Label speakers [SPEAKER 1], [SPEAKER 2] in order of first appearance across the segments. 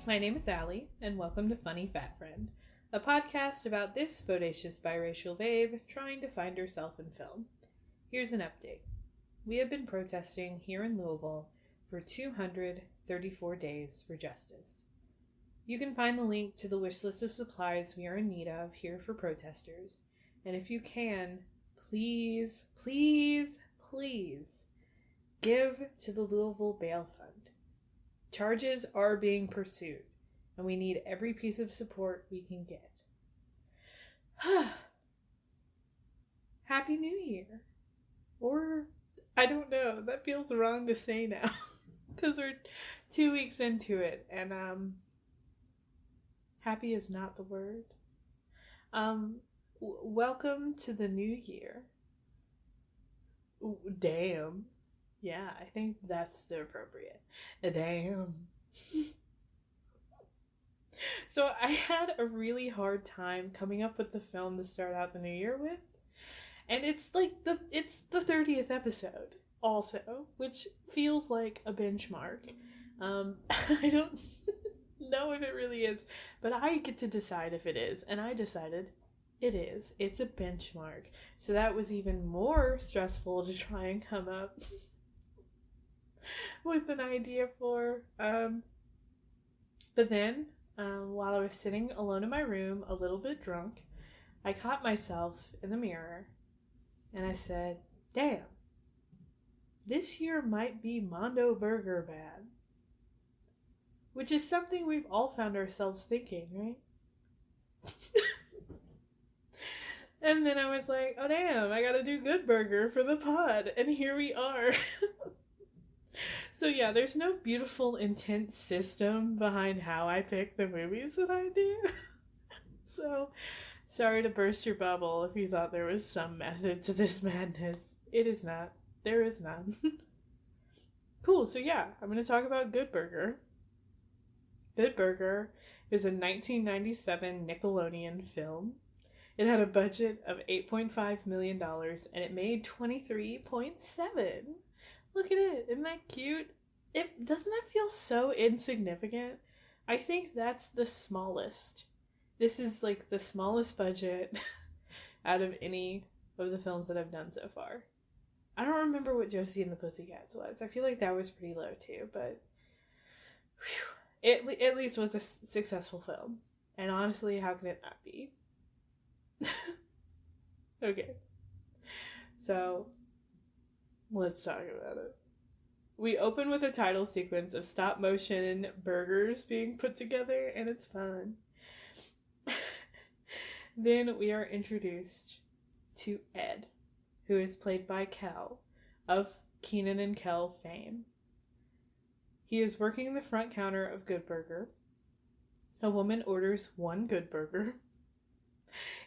[SPEAKER 1] My name is Allie, and welcome to Funny Fat Friend, a podcast about this bodacious biracial babe trying to find herself in film. Here's an update. We have been protesting here in Louisville for 234 days for justice. You can find the link to the wish list of supplies we are in need of here for protesters, and if you can, please give to the Louisville Bail Fund. Charges are being pursued, and we need every piece of support we can get. Happy New Year. Or, I don't know, that feels wrong to say now, because we're 2 weeks into it, and happy is not the word. Welcome to the new year. Dayum. Yeah, I think that's the appropriate. Damn. So I had a really hard time coming up with the film to start out the new year with. And it's the 30th episode also, which feels like a benchmark. I don't know if it really is, but I get to decide if it is, and I decided it is. It's a benchmark. So that was even more stressful to try and come up with an idea for. But then, while I was sitting alone in my room, a little bit drunk, I caught myself in the mirror and I said, damn, this year might be Mondo Burger bad. Which is something we've all found ourselves thinking, right? And then I was like, oh damn, I gotta do Good Burger for the pod. And here we are. So yeah, there's no beautiful, intense system behind how I pick the movies that I do. So, sorry to burst your bubble if you thought there was some method to this madness. It is not. There is none. Cool, so yeah, I'm going to talk about Good Burger. Good Burger is a 1997 Nickelodeon film. It had a budget of $8.5 million and it made $23.7. Look at it. Isn't that cute? Doesn't that feel so insignificant? I think that's the smallest. This is like the smallest budget out of any of the films that I've done so far. I don't remember what Josie and the Pussycats was. I feel like that was pretty low too, but it at least was a successful film. And honestly, how can it not be? Okay. So, let's talk about it. We open with a title sequence of stop motion burgers being put together, and it's fun. Then we are introduced to Ed, who is played by Kel of Keenan and Kel fame. He is working the front counter of Good Burger. A woman orders one Good Burger.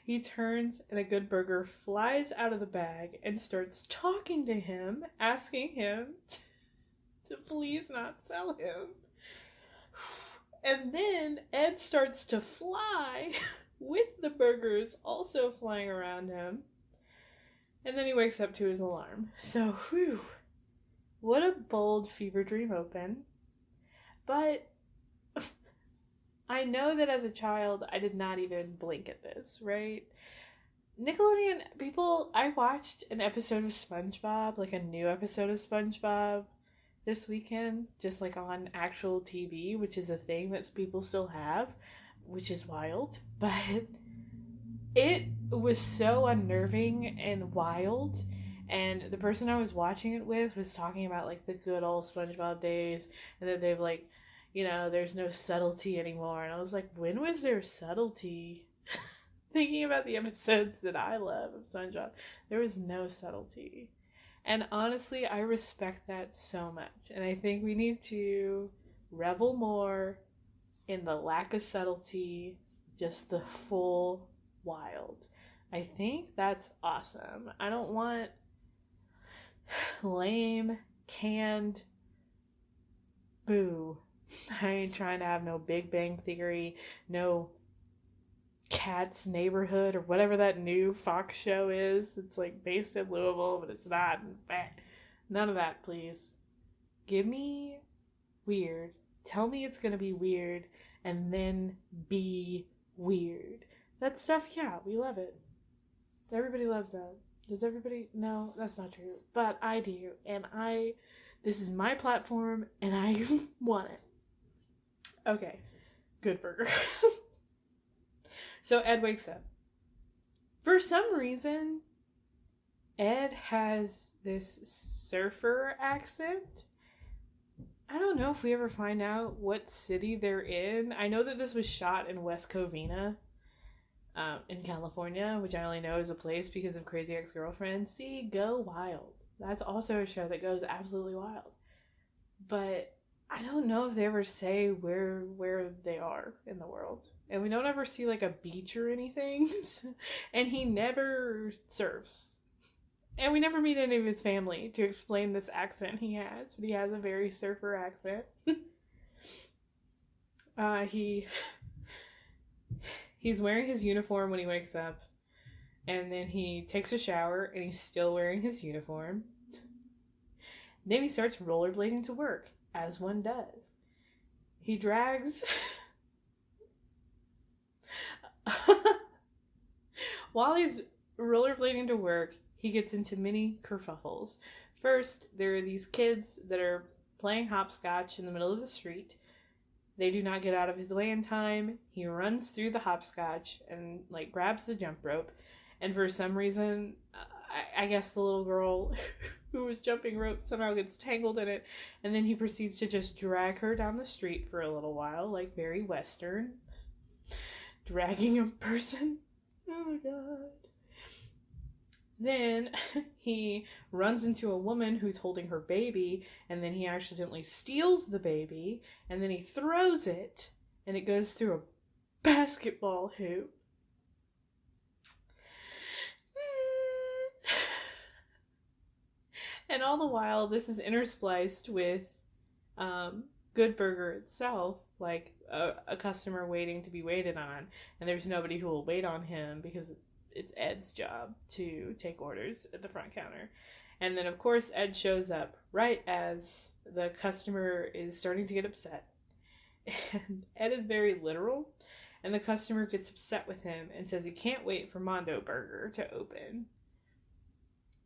[SPEAKER 1] He turns and a Good Burger flies out of the bag and starts talking to him, asking him to please not sell him. And then Ed starts to fly with the burgers also flying around him. And then he wakes up to his alarm. So, whew, what a bold fever dream open. But I know that as a child, I did not even blink at this, right? Nickelodeon people, I watched an episode of SpongeBob, like a new episode of SpongeBob this weekend, just like on actual TV, which is a thing that people still have, which is wild. But it was so unnerving and wild. And the person I was watching it with was talking about like the good old SpongeBob days, and that they've like, you know, there's no subtlety anymore. And I was like, when was there subtlety? Thinking about the episodes that I love of SpongeBob, there was no subtlety. And honestly, I respect that so much. And I think we need to revel more in the lack of subtlety, just the full wild. I think that's awesome. I don't want lame, canned boo. I ain't trying to have no Big Bang Theory, no Cat's Neighborhood, or whatever that new Fox show is. It's like based in Louisville, but it's not. None of that, please. Give me weird. Tell me it's gonna be weird, and then be weird. That stuff, yeah, we love it. Everybody loves that. Does everybody? No, that's not true. But I do. And this is my platform and I want it. Okay. Good burger. So Ed wakes up. For some reason, Ed has this surfer accent. I don't know if we ever find out what city they're in. I know that this was shot in West Covina, in California, which I only know is a place because of Crazy Ex-Girlfriend. See, Go Wild. That's also a show that goes absolutely wild. But I don't know if they ever say where they are in the world. And we don't ever see like a beach or anything. And he never surfs. And we never meet any of his family to explain this accent he has. But he has a very surfer accent. He's wearing his uniform when he wakes up. And then he takes a shower and he's still wearing his uniform. Then he starts rollerblading to work, as one does. He drags... While he's rollerblading to work, he gets into many kerfuffles. First, there are these kids that are playing hopscotch in the middle of the street. They do not get out of his way in time. He runs through the hopscotch and like grabs the jump rope. And for some reason, I guess the little girl who was jumping rope somehow gets tangled in it. And then he proceeds to just drag her down the street for a little while, like very Western. Dragging a person. Oh my god. Then he runs into a woman who's holding her baby, and then he accidentally steals the baby, and then he throws it, and it goes through a basketball hoop. And all the while, this is interspliced with Good Burger itself, like a customer waiting to be waited on, and there's nobody who will wait on him because it's Ed's job to take orders at the front counter. And then, of course, Ed shows up right as the customer is starting to get upset. And Ed is very literal, and the customer gets upset with him and says he can't wait for Mondo Burger to open.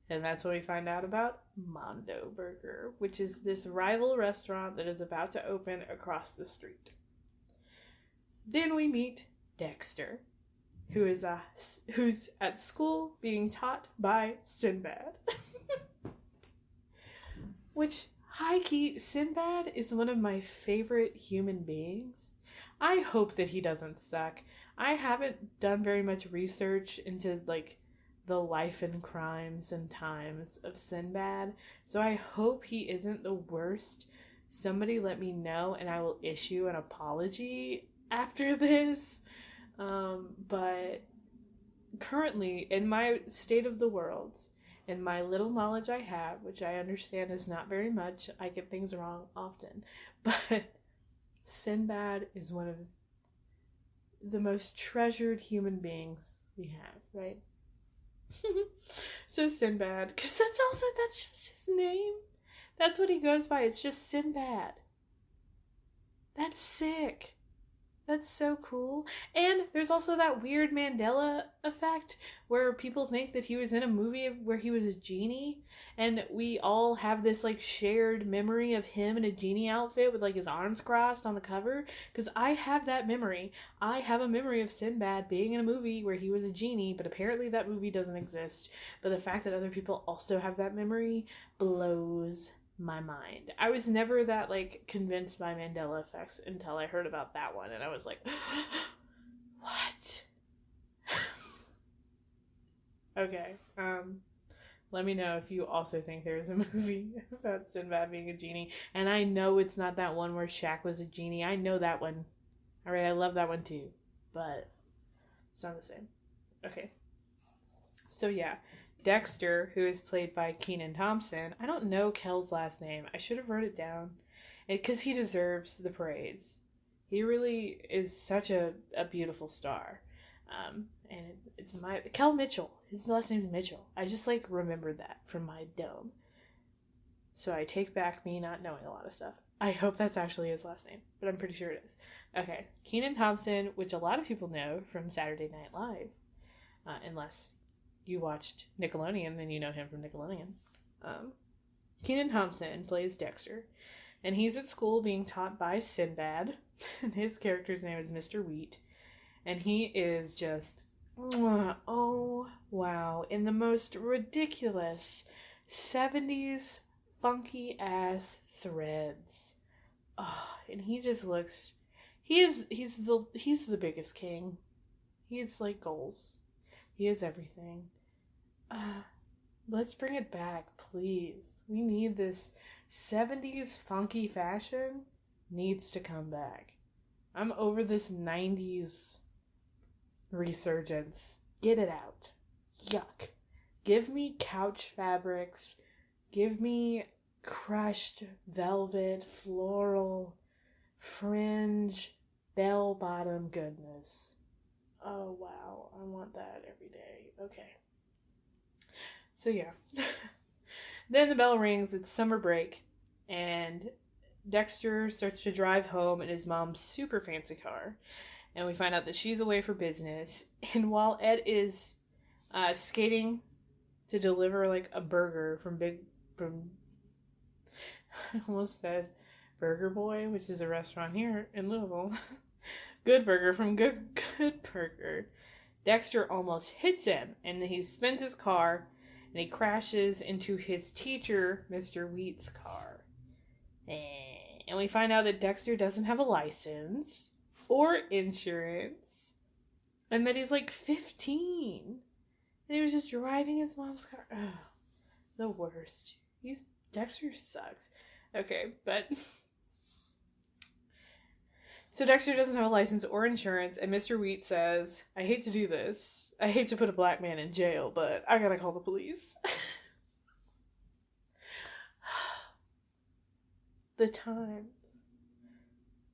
[SPEAKER 1] And that's when we find out about Mondo Burger, which is this rival restaurant that is about to open across the street. Then we meet Dexter, who's at school being taught by Sinbad. Which, high-key, Sinbad is one of my favorite human beings. I hope that he doesn't suck. I haven't done very much research into, like, the life and crimes and times of Sinbad, so I hope he isn't the worst. Somebody let me know and I will issue an apology after this. But currently, in my state of the world, in my little knowledge I have, which I understand is not very much, I get things wrong often, but Sinbad is one of the most treasured human beings we have, right? So Sinbad, because that's just his name. That's what he goes by. It's just Sinbad. That's sick. That's so cool. And there's also that weird Mandela effect where people think that he was in a movie where he was a genie, and we all have this like shared memory of him in a genie outfit with like his arms crossed on the cover, because I have that memory. I have a memory of Sinbad being in a movie where he was a genie, but apparently that movie doesn't exist. But the fact that other people also have that memory blows my mind. I was never that like convinced by Mandela effects until I heard about that one, and I was like, what? Okay, let me know if you also think there's a movie about Sinbad being a genie. And I know it's not that one where Shaq was a genie. I know that one. Alright, I love that one too, but it's not the same. Okay, so yeah, Dexter, who is played by Kenan Thompson. I don't know Kel's last name. I should have wrote it down, because he deserves the praise. He really is such a beautiful star. And it's Kel Mitchell. His last name's Mitchell. I just like remembered that from my dome. So I take back me not knowing a lot of stuff. I hope that's actually his last name, but I'm pretty sure it is. Okay, Kenan Thompson, which a lot of people know from Saturday Night Live, unless you watched Nickelodeon, then you know him from Nickelodeon. Kenan Thompson plays Dexter, and he's at school being taught by Sinbad, and his character's name is Mr. Wheat, and he is just, oh wow, in the most ridiculous 70s funky ass threads. Oh, and he just looks, he's the biggest king. He has like goals. He is everything. Let's bring it back, please. We need this 70s funky fashion needs to come back. I'm over this 90s resurgence. Get it out. Yuck. Give me couch fabrics. Give me crushed velvet, floral, fringe, bell-bottom goodness. Oh, wow. I want that every day. Okay. So, yeah. Then the bell rings. It's summer break. And Dexter starts to drive home in his mom's super fancy car. And we find out that she's away for business. And while Ed is skating to deliver like a burger from I almost said Burger Boy, which is a restaurant here in Louisville. Good Burger from Good Burger. Dexter almost hits him, and then he spins his car, and he crashes into his teacher, Mr. Wheat's car. And we find out that Dexter doesn't have a license or insurance, and that he's like 15, and he was just driving his mom's car. Oh, the worst. Dexter sucks. Okay, but so Dexter doesn't have a license or insurance, and Mr. Wheat says, I hate to do this. I hate to put a black man in jail, but I gotta call the police. The times.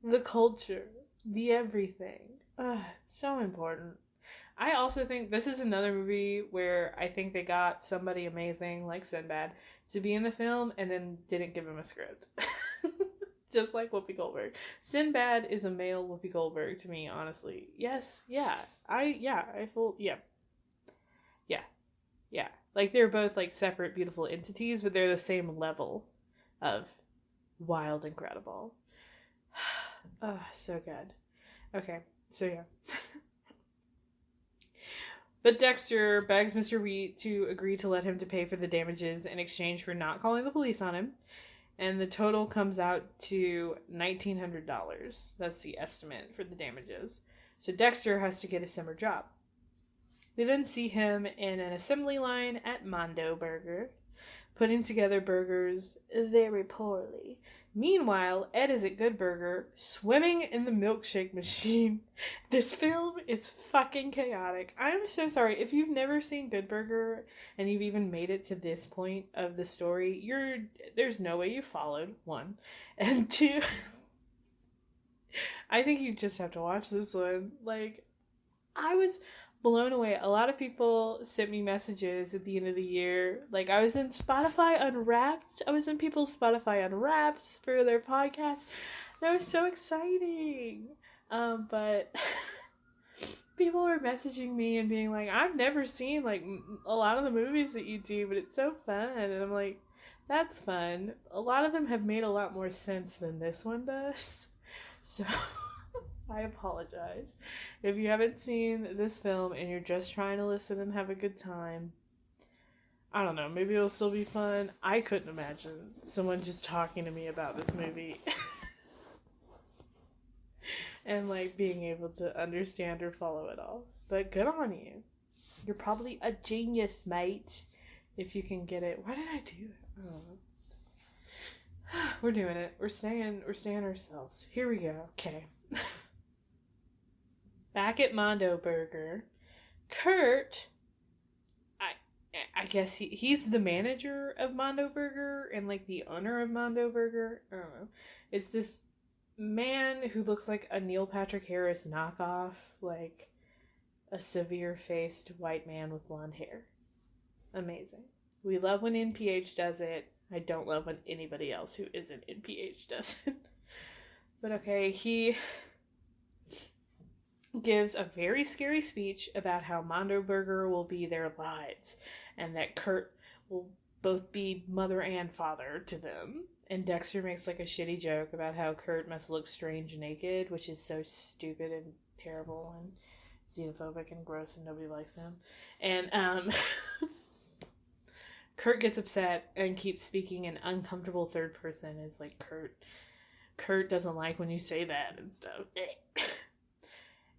[SPEAKER 1] The culture. The everything. So important. I also think this is another movie where I think they got somebody amazing like Sinbad to be in the film and then didn't give him a script. Just like Whoopi Goldberg. Sinbad is a male Whoopi Goldberg to me, honestly. Yes, yeah. Yeah. Like they're both like separate beautiful entities, but they're the same level of wild incredible. So good. Okay, so yeah. But Dexter begs Mr. Wheat to agree to let him to pay for the damages in exchange for not calling the police on him. And the total comes out to $1,900. That's the estimate for the damages. So Dexter has to get a summer job. We then see him in an assembly line at Mondo Burger, putting together burgers very poorly. Meanwhile, Ed is at Good Burger, swimming in the milkshake machine. This film is fucking chaotic. I'm so sorry. If you've never seen Good Burger and you've even made it to this point of the story, there's no way you followed, one. And two, I think you just have to watch this one. Like, I was blown away. A lot of people sent me messages at the end of the year. Like, I was in Spotify Unwrapped. I was in people's Spotify Unwrapped for their podcast. That was so exciting. But people were messaging me and being like, I've never seen, like, a lot of the movies that you do, but it's so fun. And I'm like, that's fun. A lot of them have made a lot more sense than this one does. So I apologize. If you haven't seen this film and you're just trying to listen and have a good time, I don't know, maybe it'll still be fun. I couldn't imagine someone just talking to me about this movie and like being able to understand or follow it all. But good on you. You're probably a genius, mate, if you can get it. Why did I do it? I don't know. We're doing it. We're staying ourselves. Here we go. Okay. Back at Mondo Burger, Kurt, I guess he's the manager of Mondo Burger and like the owner of Mondo Burger. I don't know. It's this man who looks like a Neil Patrick Harris knockoff, like a severe-faced white man with blonde hair. Amazing. We love when NPH does it. I don't love when anybody else who isn't in PH does it. But okay, he gives a very scary speech about how Mondo Burger will be their lives and that Kurt will both be mother and father to them. And Dexter makes like a shitty joke about how Kurt must look strange naked, which is so stupid and terrible and xenophobic and gross and nobody likes him. And Kurt gets upset and keeps speaking in uncomfortable third person. It's like, Kurt doesn't like when you say that and stuff.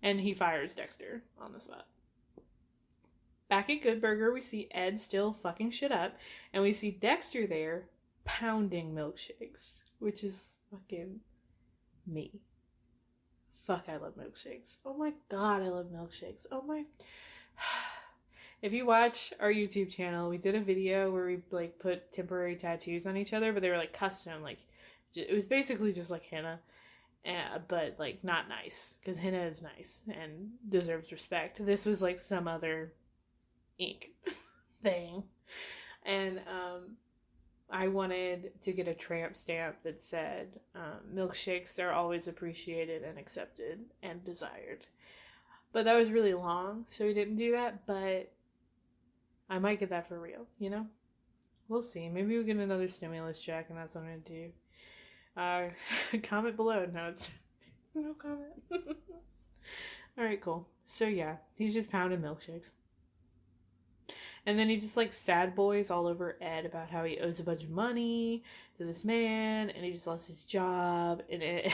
[SPEAKER 1] And he fires Dexter on the spot. Back at Good Burger, we see Ed still fucking shit up, and we see Dexter there pounding milkshakes, which is fucking me. Fuck, I love milkshakes. Oh my god, I love milkshakes. Oh my... If you watch our YouTube channel, we did a video where we like put temporary tattoos on each other, but they were like custom, like it was basically just like henna, but like not nice, because henna is nice and deserves respect. This was like some other ink thing, and I wanted to get a tramp stamp that said milkshakes are always appreciated and accepted and desired, but that was really long, so we didn't do that. But I might get that for real, you know? We'll see. Maybe we'll get another stimulus check and that's what I'm gonna do. Comment below. No, it's no comment. Alright, cool. So yeah, he's just pounding milkshakes. And then he just like sad boys all over Ed about how he owes a bunch of money to this man and he just lost his job. And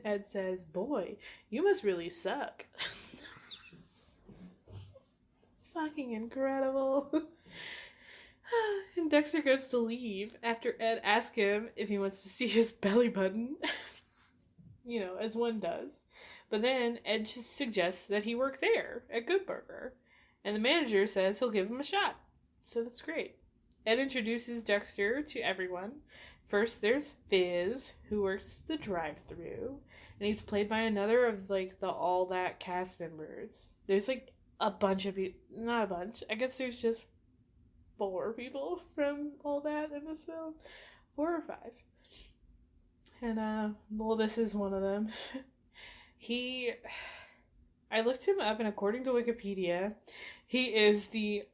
[SPEAKER 1] Ed says, "Boy, you must really suck." Fucking incredible. And Dexter goes to leave after Ed asks him if he wants to see his belly button. You know, as one does. But then Ed just suggests that he work there at Good Burger. And the manager says he'll give him a shot. So that's great. Ed introduces Dexter to everyone. First, there's Fizz, who works the drive-thru. And he's played by another of, like, the All That cast members. There's, like, a bunch of people. Not a bunch. I guess there's just 4 people from All That in this film. 4 or 5. And, well, this is one of them. I looked him up, and according to Wikipedia, he is the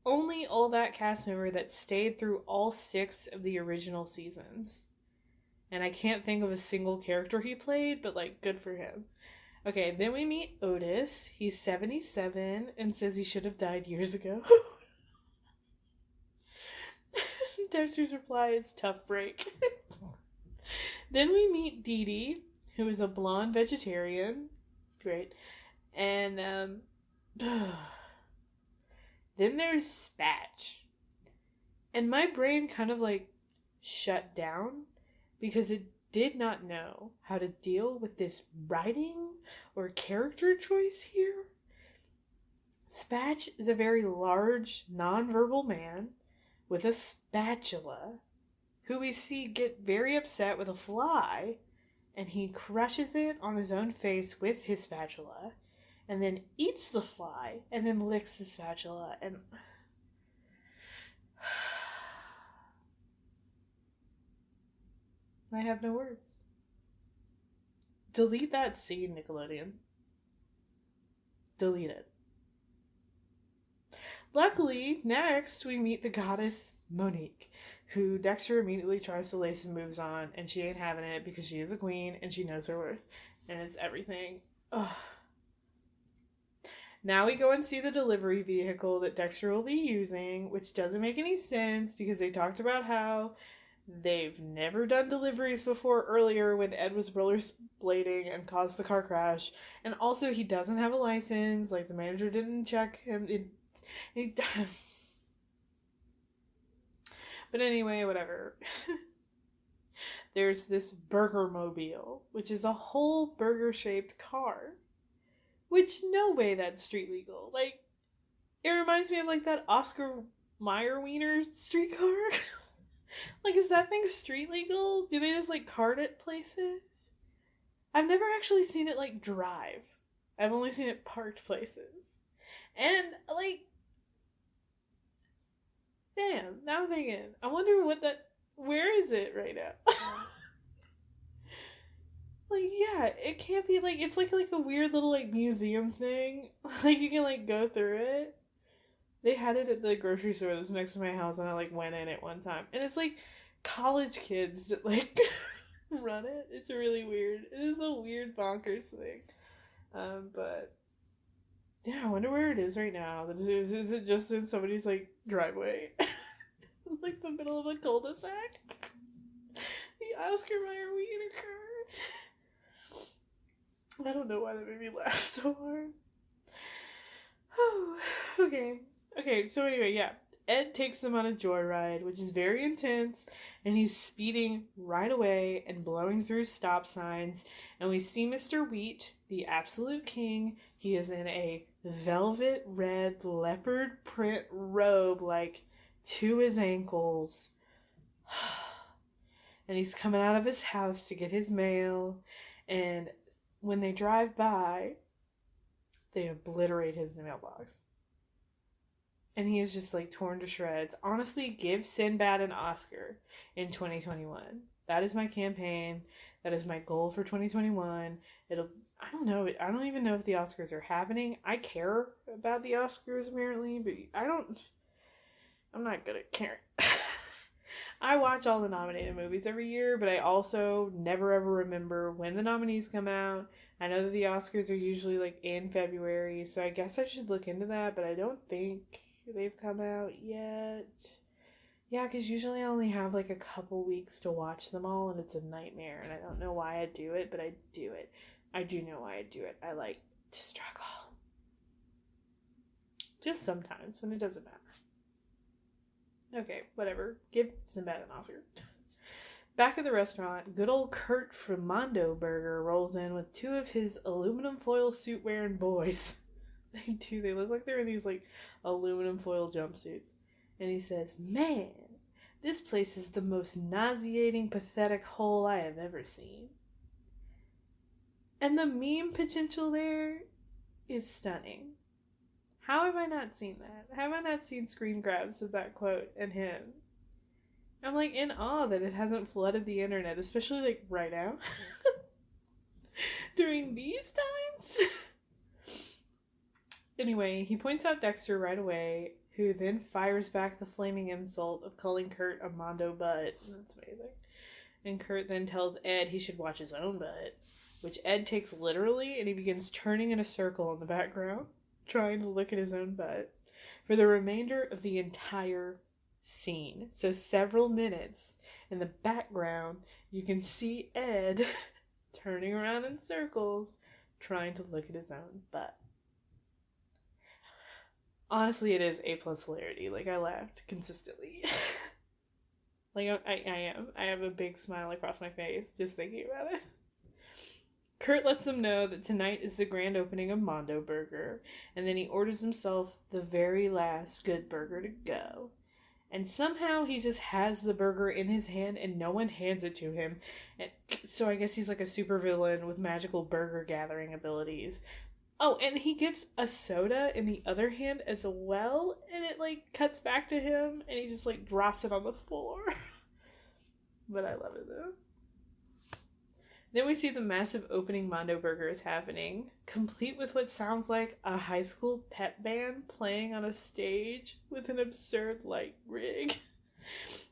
[SPEAKER 1] only All That cast member that stayed through all 6 of the original seasons. And I can't think of a single character he played, but, like, good for him. Okay, then we meet Otis. He's 77 and says he should have died years ago. Dexter's reply is tough break. Then we meet Dee Dee, who is a blonde vegetarian. Great. And then there's Spatch. And my brain kind of like shut down because it did not know how to deal with this writing or character choice here. Spatch is a very large, nonverbal man with a spatula who we see get very upset with a fly, and he crushes it on his own face with his spatula and then eats the fly and then licks the spatula. And I have no words. Delete that scene, Nickelodeon. Delete it. Luckily, next we meet the goddess Monique, who Dexter immediately tries to lay some moves on, and she ain't having it because she is a queen and she knows her worth. And it's everything. Ugh. Now we go and see the delivery vehicle that Dexter will be using, which doesn't make any sense because they talked about how they've never done deliveries before earlier when Ed was rollerblading and caused the car crash. And also, he doesn't have a license. Like, the manager didn't check him. But anyway, whatever. There's this burger mobile, which is a whole burger-shaped car. Which, no way that's street legal. Like, it reminds me of, like, that Oscar Mayer Wiener streetcar. Like, is that thing street legal? Do they just, like, cart it places? I've never actually seen it, like, drive. I've only seen it parked places. And, like, Damn, now I'm thinking, I wonder where is it right now? Like, yeah, it can't be, like, it's like a weird little, like, museum thing. Like, you can, like, go through it. They had it at the grocery store that's next to my house, and I, like, went in it one time. And it's, like, college kids that, like, run it. It's really weird. It is a weird bonkers thing. But, yeah, I wonder where it is right now. Is it just in somebody's, like, driveway? Like, the middle of a cul-de-sac? The Oscar Mayer Wiener car. I don't know why that made me laugh so hard. Oh, okay. Okay, so anyway, yeah. Ed takes them on a joyride, which is very intense, and he's speeding right away and blowing through stop signs. And we see Mr. Wheat, the absolute king. He is in a velvet red leopard print robe, like, to his ankles. And he's coming out of his house to get his mail. And when they drive by, they obliterate his mailbox. And he is just, like, torn to shreds. Honestly, give Sinbad an Oscar in 2021. That is my campaign. That is my goal for 2021. I don't know. I don't even know if the Oscars are happening. I care about the Oscars, apparently, but I'm not good at caring. I watch all the nominated movies every year, but I also never ever remember when the nominees come out. I know that the Oscars are usually, like, in February, so I guess I should look into that, but I don't think they've come out yet. Yeah, because usually I only have, like, a couple weeks to watch them all, and it's a nightmare, and I don't know why I do it, but I do it. I do know why I do it. I like to struggle. Just sometimes, when it doesn't matter. Okay, whatever. Give Sinbad an Oscar. Back at the restaurant, good old Kurt from Mondo Burger rolls in with two of his aluminum foil suit wearing boys. They do. They look like they're in these, like, aluminum foil jumpsuits. And he says, "Man, this place is the most nauseating, pathetic hole I have ever seen." And the meme potential there is stunning. How have I not seen that? Have I not seen screen grabs of that quote and him? I'm, like, in awe that it hasn't flooded the internet, especially, like, right now. During these times. Anyway, he points out Dexter right away, who then fires back the flaming insult of calling Kurt a Mondo butt. That's amazing. And Kurt then tells Ed he should watch his own butt, which Ed takes literally, and he begins turning in a circle in the background, trying to look at his own butt, for the remainder of the entire scene. So several minutes in the background, you can see Ed turning around in circles, trying to look at his own butt. Honestly, it is A+ hilarity. Like, I laughed consistently. Like, I am. I have a big smile across my face just thinking about it. Kurt lets them know that tonight is the grand opening of Mondo Burger, and then he orders himself the very last good burger to go. And somehow he just has the burger in his hand and no one hands it to him. And so I guess he's like a supervillain with magical burger gathering abilities. Oh, and he gets a soda in the other hand as well, and it, like, cuts back to him, and he just, like, drops it on the floor. But I love it, though. Then we see the massive opening Mondo Burger is happening, complete with what sounds like a high school pep band playing on a stage with an absurd light rig.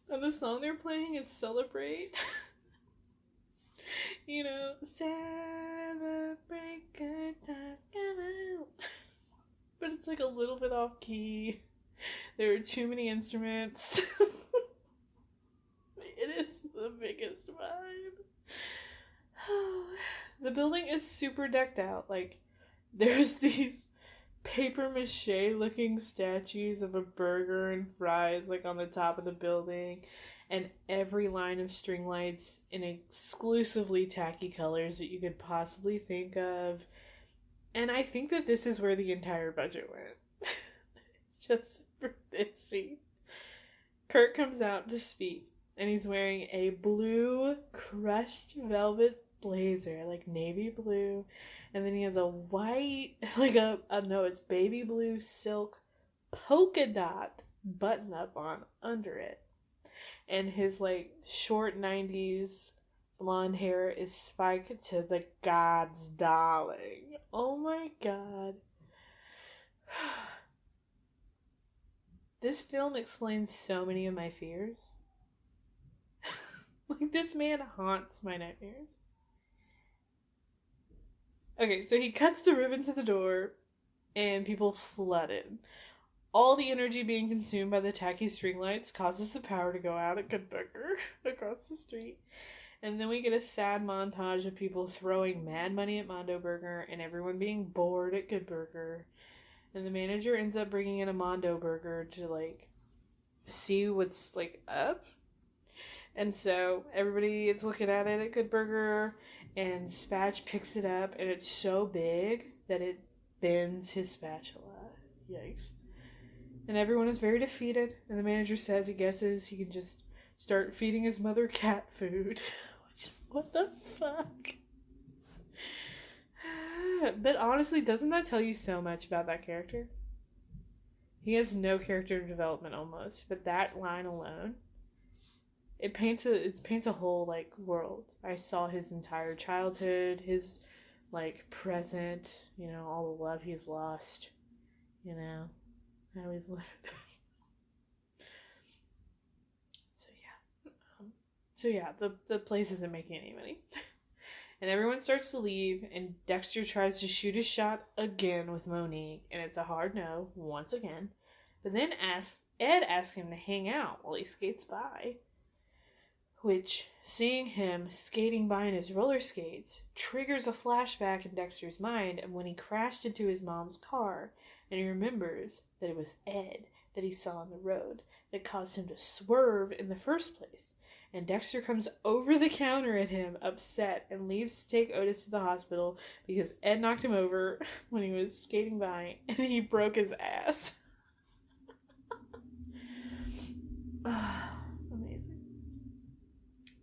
[SPEAKER 1] And the song they're playing is Celebrate. You know, celebrate good times come out. But it's, like, a little bit off key. There are too many instruments. It is the biggest vibe. The building is super decked out. Like, there's these paper mache looking statues of a burger and fries, like, on the top of the building, and every line of string lights in exclusively tacky colors that you could possibly think of. And I think that this is where the entire budget went. It's just for this scene. Kurt comes out to speak, and he's wearing a blue crushed velvet blazer, like navy blue, and then he has a white, like it's baby blue silk polka dot button up on under it. And his like short 90s blonde hair is spiked to the God's darling. Oh my god. This film explains so many of my fears. Like, this man haunts my nightmares. Okay, so he cuts the ribbon to the door, and people flood in. All the energy being consumed by the tacky string lights causes the power to go out at Good Burger across the street. And then we get a sad montage of people throwing mad money at Mondo Burger and everyone being bored at Good Burger. And the manager ends up bringing in a Mondo Burger to, like, see what's, like, up. And so everybody is looking at it at Good Burger, and Spatch picks it up, and it's so big that it bends his spatula. Yikes. And everyone is very defeated, and the manager says he guesses he can just start feeding his mother cat food. What the fuck? But honestly, doesn't that tell you so much about that character? He has no character development almost, but that line alone, it paints a whole, like, world. I saw his entire childhood, his, like, present, you know, all the love he's lost, you know, how he's living. So yeah, the place isn't making any money. And everyone starts to leave, and Dexter tries to shoot his shot again with Monique, and it's a hard no, once again. But then Ed asks him to hang out while he skates by, which, seeing him skating by in his roller skates, triggers a flashback in Dexter's mind of when he crashed into his mom's car, and he remembers that it was Ed that he saw on the road that caused him to swerve in the first place. And Dexter comes over the counter at him, upset, and leaves to take Otis to the hospital because Ed knocked him over when he was skating by, and he broke his ass. Amazing.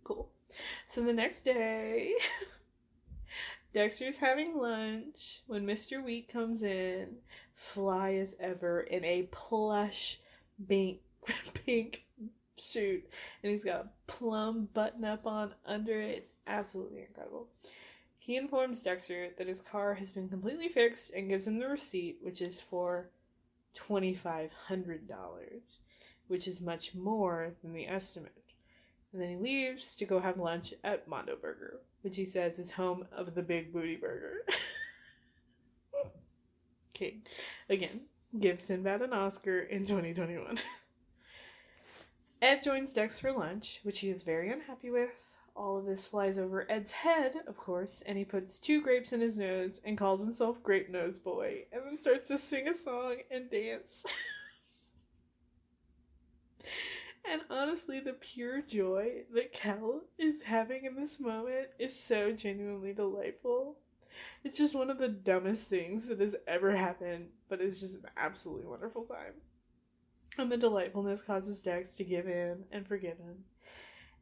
[SPEAKER 1] Cool. So the next day, Dexter's having lunch when Mr. Wheat comes in, fly as ever, in a plush pink suit, and he's got a plum button up on under it. Absolutely incredible. He informs Dexter that his car has been completely fixed and gives him the receipt, which is for $2,500, which is much more than the estimate. And then he leaves to go have lunch at Mondo Burger, which he says is home of the Big Booty Burger. Okay, again, give Sinbad an Oscar in 2021. Ed joins Dex for lunch, which he is very unhappy with. All of this flies over Ed's head, of course, and he puts 2 grapes in his nose and calls himself Grape Nose Boy, and then starts to sing a song and dance. And honestly, the pure joy that Cal is having in this moment is so genuinely delightful. It's just one of the dumbest things that has ever happened, but it's just an absolutely wonderful time. And the delightfulness causes Dex to give in and forgive him.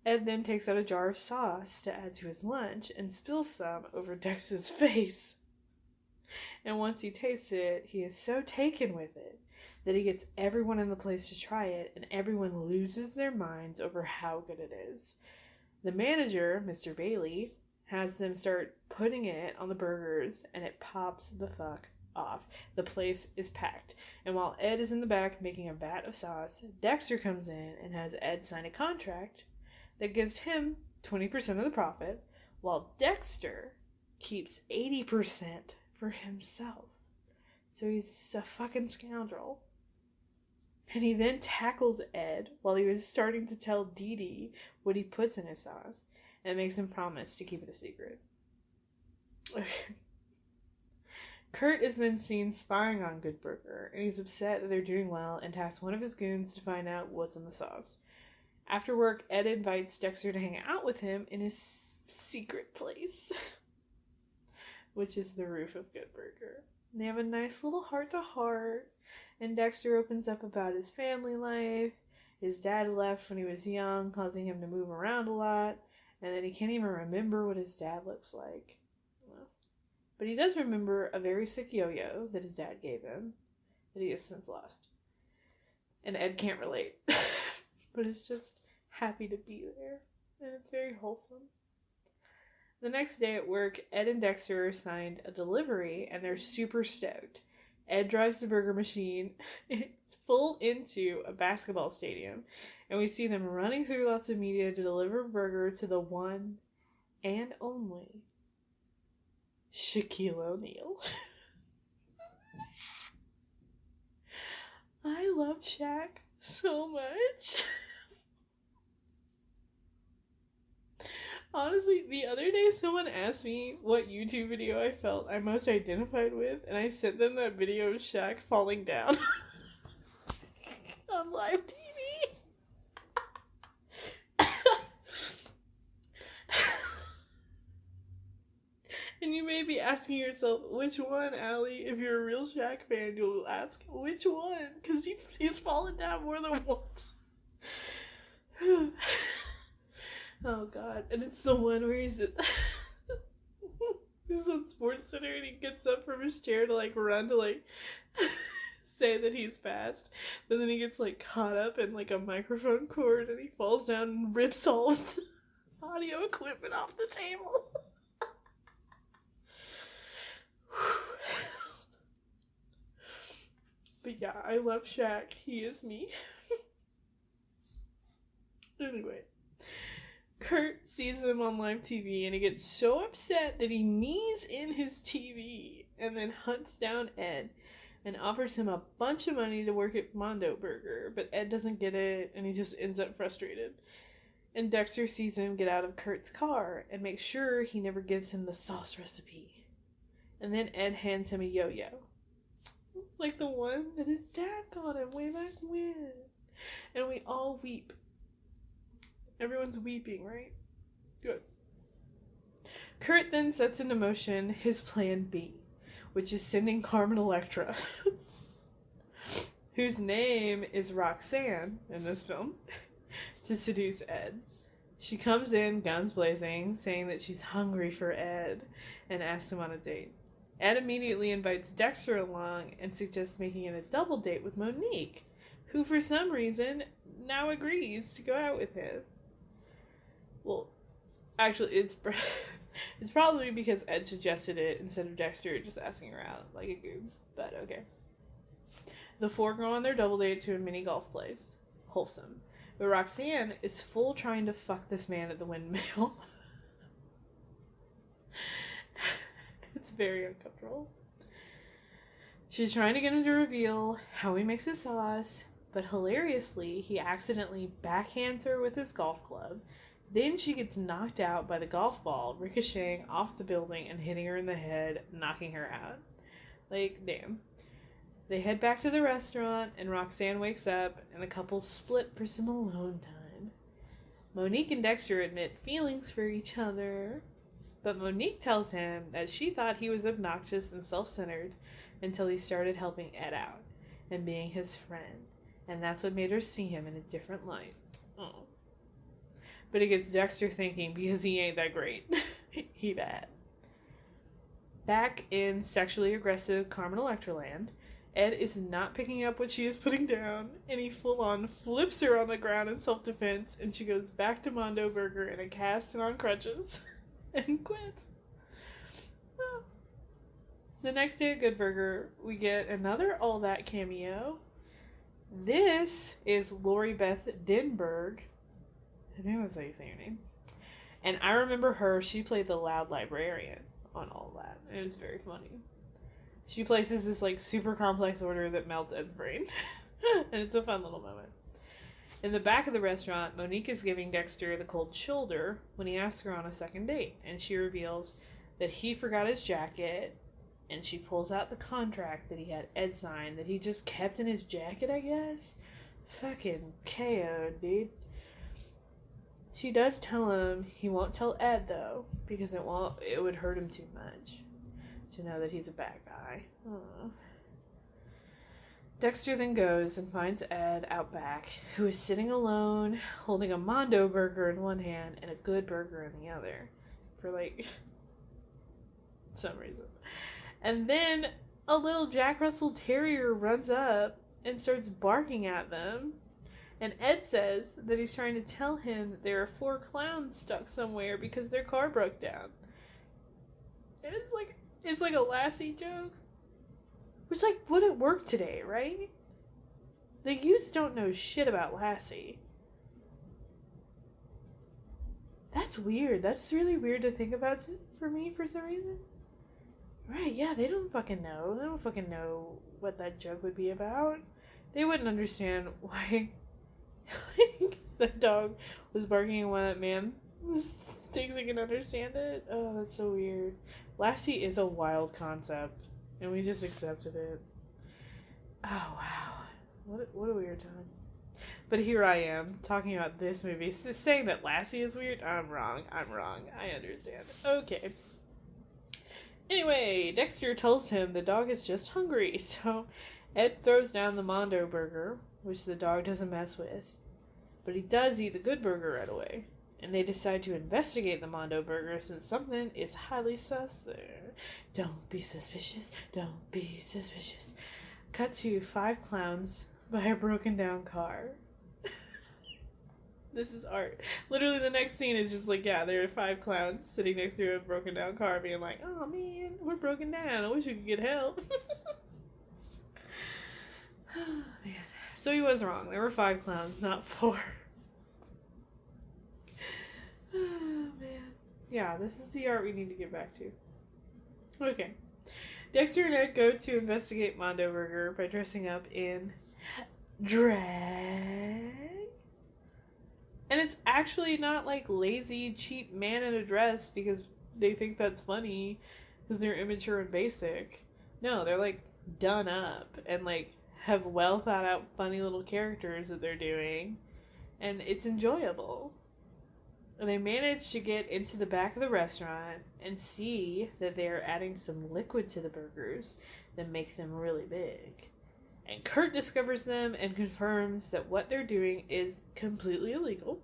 [SPEAKER 1] Ed then takes out a jar of sauce to add to his lunch and spills some over Dex's face. And once he tastes it, he is so taken with it that he gets everyone in the place to try it, and everyone loses their minds over how good it is. The manager, Mr. Bailey, has them start putting it on the burgers, and it pops the fuck off. The place is packed. And while Ed is in the back making a vat of sauce, Dexter comes in and has Ed sign a contract that gives him 20% of the profit, while Dexter keeps 80% for himself. So he's a fucking scoundrel. And he then tackles Ed while he was starting to tell Dee Dee what he puts in his sauce, and makes him promise to keep it a secret. Okay. Kurt is then seen spying on Good Burger, and he's upset that they're doing well and tasks one of his goons to find out what's in the sauce. After work, Ed invites Dexter to hang out with him in his secret place, which is the roof of Good Burger. And they have a nice little heart-to-heart, and Dexter opens up about his family life. His dad left when he was young, causing him to move around a lot, and then he can't even remember what his dad looks like. But he does remember a very sick yo-yo that his dad gave him, that he has since lost. And Ed can't relate. But it's just happy to be there. And it's very wholesome. The next day at work, Ed and Dexter are assigned a delivery, and they're super stoked. Ed drives the burger machine full into a basketball stadium, and we see them running through lots of media to deliver a burger to the one and only Shaquille O'Neal. I love Shaq so much. Honestly, the other day someone asked me what YouTube video I felt I most identified with, and I sent them that video of Shaq falling down on live TV. And you may be asking yourself, which one, Allie? If you're a real Shaq fan, you'll ask, which one? Because he's fallen down more than once. Oh god, and it's the one where he's on Sports Center and he gets up from his chair to like run to like say that he's fast, but then he gets like caught up in like a microphone cord and he falls down and rips all of the audio equipment off the table. But yeah, I love Shaq. He is me. Anyway. Kurt sees them on live TV and he gets so upset that he knees in his TV and then hunts down Ed and offers him a bunch of money to work at Mondo Burger, but Ed doesn't get it and he just ends up frustrated. And Dexter sees him get out of Kurt's car and makes sure he never gives him the sauce recipe. And then Ed hands him a yo-yo. Like the one that his dad got him way back when. And we all weep. Everyone's weeping, right? Good. Kurt then sets into motion his plan B, which is sending Carmen Electra, whose name is Roxanne in this film, to seduce Ed. She comes in, guns blazing, saying that she's hungry for Ed, and asks him on a date. Ed immediately invites Dexter along and suggests making it a double date with Monique, who for some reason now agrees to go out with him. Well, actually, it's probably because Ed suggested it instead of Dexter just asking her out like a goof, but okay. The four go on their double date to a mini golf place. Wholesome. But Roxanne is full trying to fuck this man at the windmill. It's very uncomfortable. She's trying to get him to reveal how he makes his sauce, but hilariously, he accidentally backhands her with his golf club. Then she gets knocked out by the golf ball, ricocheting off the building and hitting her in the head, knocking her out. Like, damn. They head back to the restaurant, and Roxanne wakes up, and the couple split for some alone time. Monique and Dexter admit feelings for each other, but Monique tells him that she thought he was obnoxious and self-centered until he started helping Ed out and being his friend, and that's what made her see him in a different light. Oh. But it gets Dexter thinking because he ain't that great. He bad. Back in sexually aggressive Carmen Electra land, Ed is not picking up what she is putting down, and he full-on flips her on the ground in self-defense, and she goes back to Mondo Burger in a cast and on crutches, and quits. Well, the next day at Good Burger, we get another All That cameo. This is Lori Beth Denberg. I think that's how you say your name. And I remember her, she played the loud librarian on All That. It was very funny. She places this like super complex order that melts Ed's brain. And it's a fun little moment. In the back of the restaurant, Monique is giving Dexter the cold shoulder when he asks her on a second date. And she reveals that he forgot his jacket. And she pulls out the contract that he had Ed sign that he just kept in his jacket, I guess. Fucking KO, dude. She does tell him he won't tell Ed, though, because it would hurt him too much to know that he's a bad guy. Aww. Dexter then goes and finds Ed out back, who is sitting alone, holding a Mondo burger in one hand and a Good Burger in the other, for, like, some reason. And then a little Jack Russell Terrier runs up and starts barking at them. And Ed says that he's trying to tell him that there are 4 clowns stuck somewhere because their car broke down. And it's like a Lassie joke. Which, like, wouldn't work today, right? The youths don't know shit about Lassie. That's weird. That's really weird to think about for me for some reason. Right, yeah, they don't fucking know. They don't fucking know what that joke would be about. They wouldn't understand why the dog was barking and why that man thinks he can understand it. Oh, that's so weird. Lassie is a wild concept, and we just accepted it. Oh, wow. What a weird time. But here I am, talking about this movie, saying that Lassie is weird. I'm wrong. I understand. Okay. Anyway, Dexter tells him the dog is just hungry, so Ed throws down the Mondo burger, which the dog doesn't mess with. But he does eat the good burger right away. And they decide to investigate the Mondo burger since something is highly sus there. Don't be suspicious. Don't be suspicious. Cut to 5 clowns by a broken down car. This is art. Literally the next scene is just like, yeah, there are 5 clowns sitting next to a broken down car being like, oh man, we're broken down. I wish we could get help. Oh, man. So he was wrong. There were 5 clowns, not 4. Oh, man. Yeah, this is the art we need to get back to. Okay. Dexter and Ed go to investigate Mondo Burger by dressing up in drag. And it's actually not like lazy, cheap man in a dress because they think that's funny because they're immature and basic. No, they're like done up and like have well thought out funny little characters that they're doing. And it's enjoyable. And they manage to get into the back of the restaurant and see that they are adding some liquid to the burgers that make them really big. And Kurt discovers them and confirms that what they're doing is completely illegal.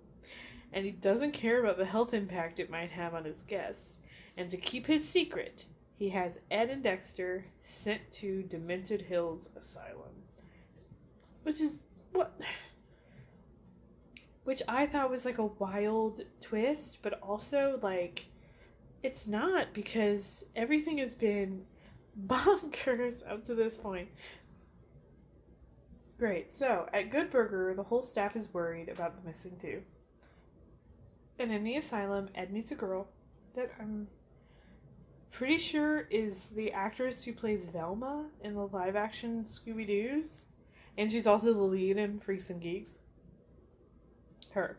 [SPEAKER 1] And he doesn't care about the health impact it might have on his guests. And to keep his secret, he has Ed and Dexter sent to Demented Hills Asylum. Which I thought was like a wild twist, but also like it's not because everything has been bonkers up to this point. Great. So, at Good Burger, the whole staff is worried about the missing 2. And in the asylum, Ed meets a girl that I'm pretty sure is the actress who plays Velma in the live-action Scooby-Doo's. And she's also the lead in Freaks and Geeks. Her.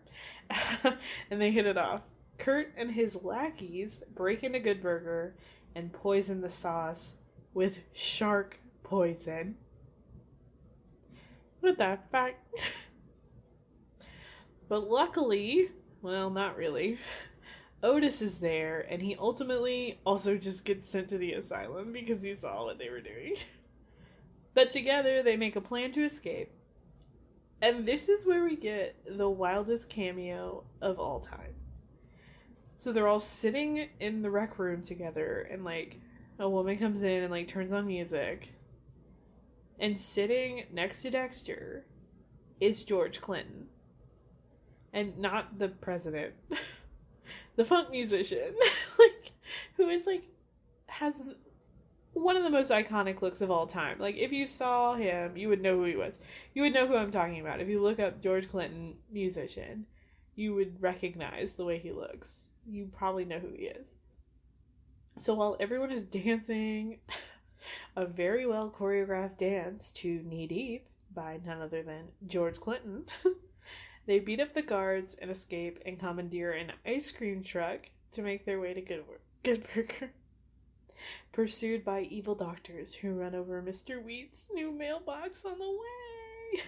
[SPEAKER 1] And they hit it off. Kurt and his lackeys break into Good Burger and poison the sauce with shark poison. What the fuck? But luckily, well, not really, Otis is there, and he ultimately also just gets sent to the asylum because he saw what they were doing. But together, they make a plan to escape. And this is where we get the wildest cameo of all time. So they're all sitting in the rec room together, and, like, a woman comes in and, like, turns on music. And sitting next to Dexter is George Clinton. And not the president. The funk musician. Like, who is, like, has one of the most iconic looks of all time. Like, if you saw him, you would know who he was. You would know who I'm talking about. If you look up George Clinton musician, you would recognize the way he looks. You probably know who he is. So while everyone is dancing a very well choreographed dance to Knee Deep by none other than George Clinton, they beat up the guards and escape and commandeer an ice cream truck to make their way to Good Burger. Pursued by evil doctors who run over Mr. Wheat's new mailbox on the way.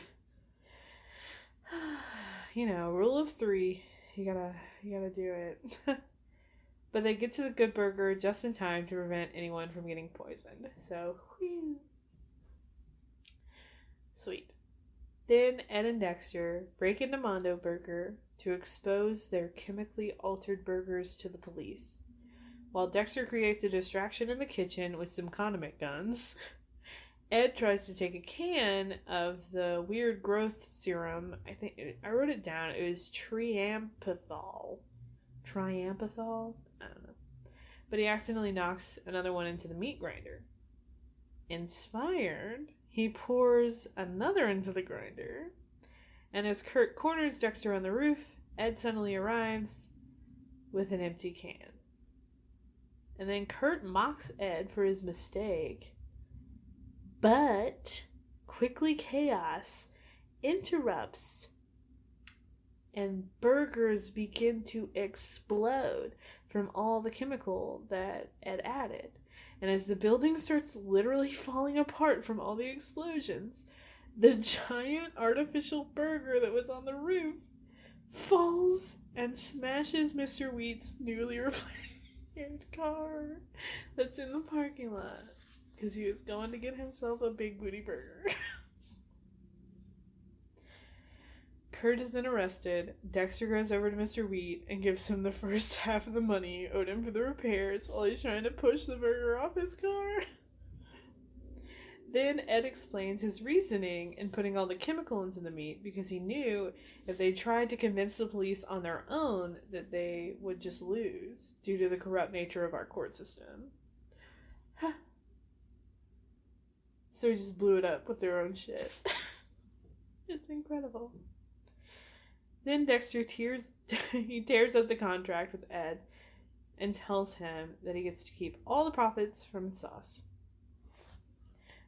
[SPEAKER 1] You know, rule of 3. You gotta do it. But they get to the Good Burger just in time to prevent anyone from getting poisoned. So, whew. Sweet. Then Ed and Dexter break into Mondo Burger to expose their chemically altered burgers to the police. While Dexter creates a distraction in the kitchen with some condiment guns. Ed tries to take a can of the weird growth serum. I wrote it down. It was triamphethol. Triamphethol? I don't know. But he accidentally knocks another one into the meat grinder. Inspired, he pours another into the grinder. And as Kurt corners Dexter on the roof, Ed suddenly arrives with an empty can. And then Kurt mocks Ed for his mistake. But quickly chaos interrupts and burgers begin to explode from all the chemical that Ed added. And as the building starts literally falling apart from all the explosions, the giant artificial burger that was on the roof falls and smashes Mr. Wheat's newly repaired car that's in the parking lot. Because he was going to get himself a big booty burger. Kurt is then arrested. Dexter goes over to Mr. Wheat and gives him the first half of the money owed him for the repairs while he's trying to push the burger off his car. Then Ed explains his reasoning in putting all the chemical into the meat because he knew if they tried to convince the police on their own that they would just lose due to the corrupt nature of our court system. So he just blew it up with their own shit. It's incredible. Then Dexter tears up the contract with Ed and tells him that he gets to keep all the profits from the sauce.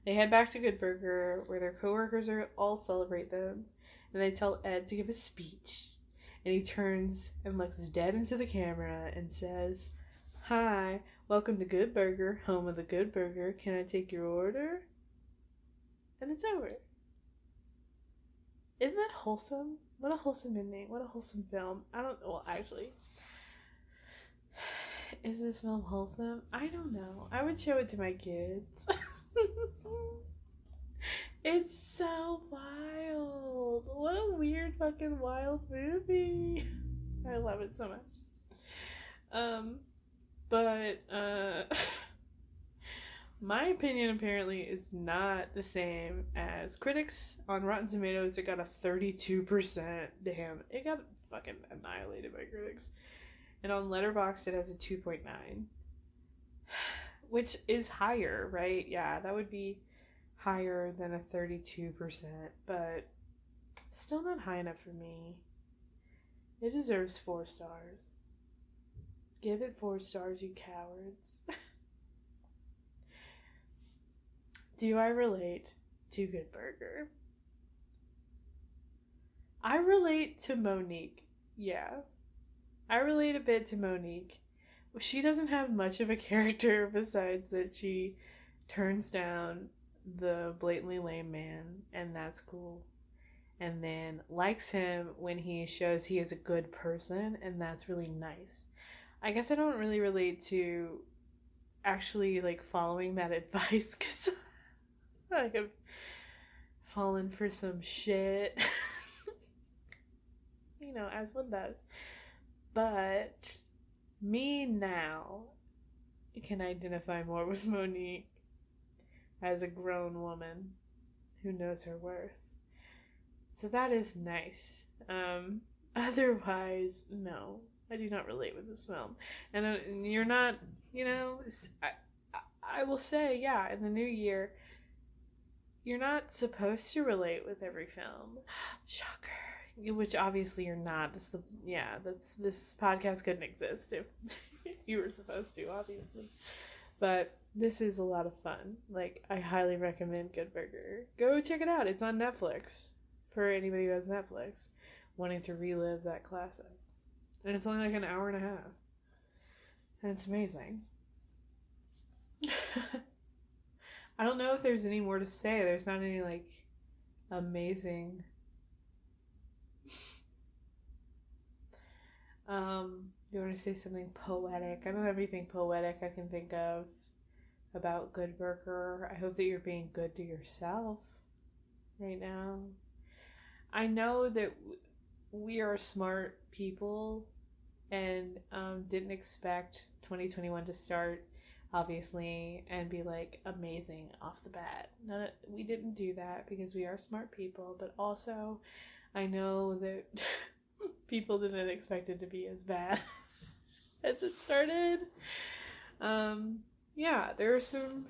[SPEAKER 1] They head back to Good Burger, where their coworkers all celebrate them, and they tell Ed to give a speech. And he turns and looks dead into the camera and says, "Hi, welcome to Good Burger, home of the Good Burger. Can I take your order?" And it's over. Isn't that wholesome? What a wholesome ending. What a wholesome film. Well, actually, is this film wholesome? I don't know. I would show it to my kids. It's so wild. What a weird fucking wild movie. I love it so much. But my opinion apparently is not the same as critics. On Rotten Tomatoes, it got a 32%. Damn, it got fucking annihilated by critics. And on Letterboxd, it has a 2.9. Which is higher, right? Yeah, that would be higher than a 32%, but still not high enough for me. It deserves 4 stars. Give it 4 stars, you cowards. Do I relate to Good Burger? I relate to Monique. Yeah. I relate a bit to Monique. She doesn't have much of a character besides that she turns down the blatantly lame man, and that's cool. And then likes him when he shows he is a good person, and that's really nice. I guess I don't really relate to actually like following that advice because I have fallen for some shit. You know, as one does. But me now can identify more with Monique as a grown woman who knows her worth. So that is nice. Otherwise, no, I do not relate with this film. And you're not, you know, I will say, yeah, in the new year, you're not supposed to relate with every film. Shocker. Which obviously you're not. This podcast couldn't exist if you were supposed to, obviously. But this is a lot of fun. Like, I highly recommend Good Burger. Go check it out. It's on Netflix for anybody who has Netflix wanting to relive that classic. And it's only like an hour and a half. And it's amazing. I don't know if there's any more to say. There's not any, like, amazing... you want to say something poetic? I don't have anything poetic I can think of about Good Burger. I hope that you're being good to yourself right now. I know that we are smart people and didn't expect 2021 to start obviously, and be like amazing off the bat. We didn't do that because we are smart people, but also I know that people didn't expect it to be as bad as it started. Yeah, there are some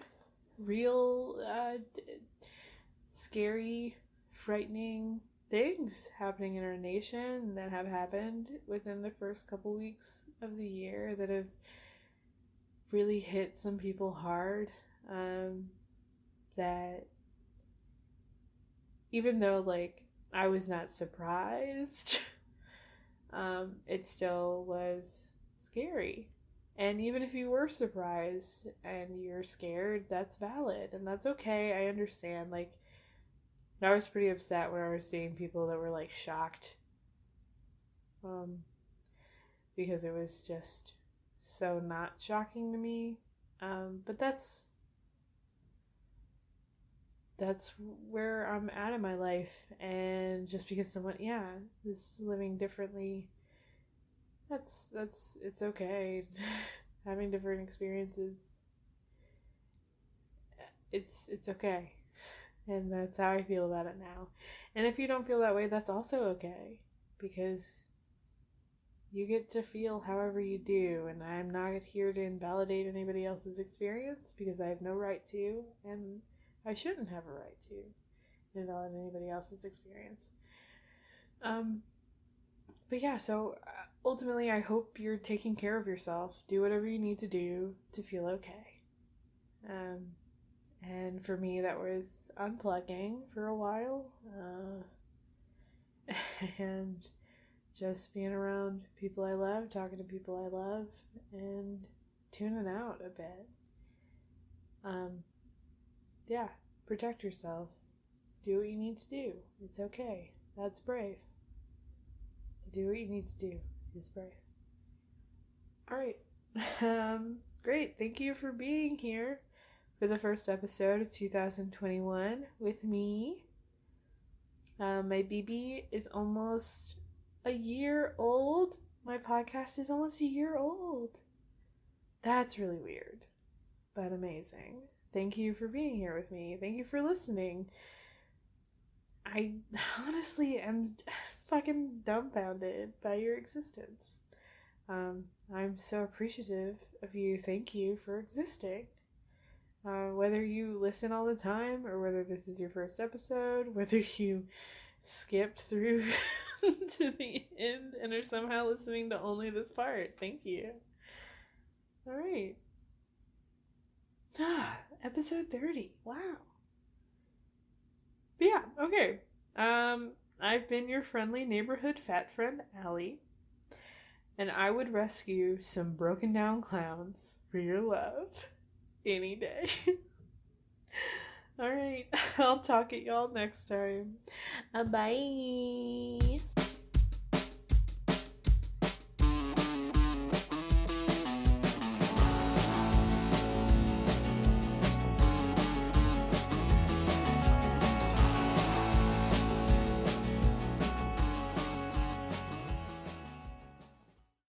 [SPEAKER 1] real scary, frightening things happening in our nation that have happened within the first couple weeks of the year that have really hit some people hard. That even though like I was not surprised, it still was scary. And even if you were surprised and you're scared, that's valid and that's okay. I understand. Like, I was pretty upset when I was seeing people that were like shocked. Because it was just so not shocking to me. But that's where I'm at in my life. And just because someone, is living differently, it's okay. Having different experiences, it's okay. And that's how I feel about it now. And if you don't feel that way, that's also okay. Because you get to feel however you do. And I'm not here to invalidate anybody else's experience because I have no right to. And I shouldn't have a right to invalidate anybody else's experience. But yeah, so ultimately I hope you're taking care of yourself. Do whatever you need to do to feel okay. And for me, that was unplugging for a while. And just being around people I love, talking to people I love, and tuning out a bit. Yeah, protect yourself. Do what you need to do. It's okay. That's brave. To do what you need to do is brave. Alright. Great. Thank you for being here for the first episode of 2021 with me. My BB is almost a year old. My podcast is almost a year old. That's really weird, but amazing. Thank you for being here with me. Thank you for listening. I honestly am fucking dumbfounded by your existence. I'm so appreciative of you. Thank you for existing. Whether you listen all the time or whether this is your first episode, whether you skipped through to the end and are somehow listening to only this part, thank you. Alright. Episode 30. Wow. But yeah, okay. I've been your friendly neighborhood fat friend, Allie. And I would rescue some broken down clowns for your love any day. Alright, I'll talk at y'all next time. Bye.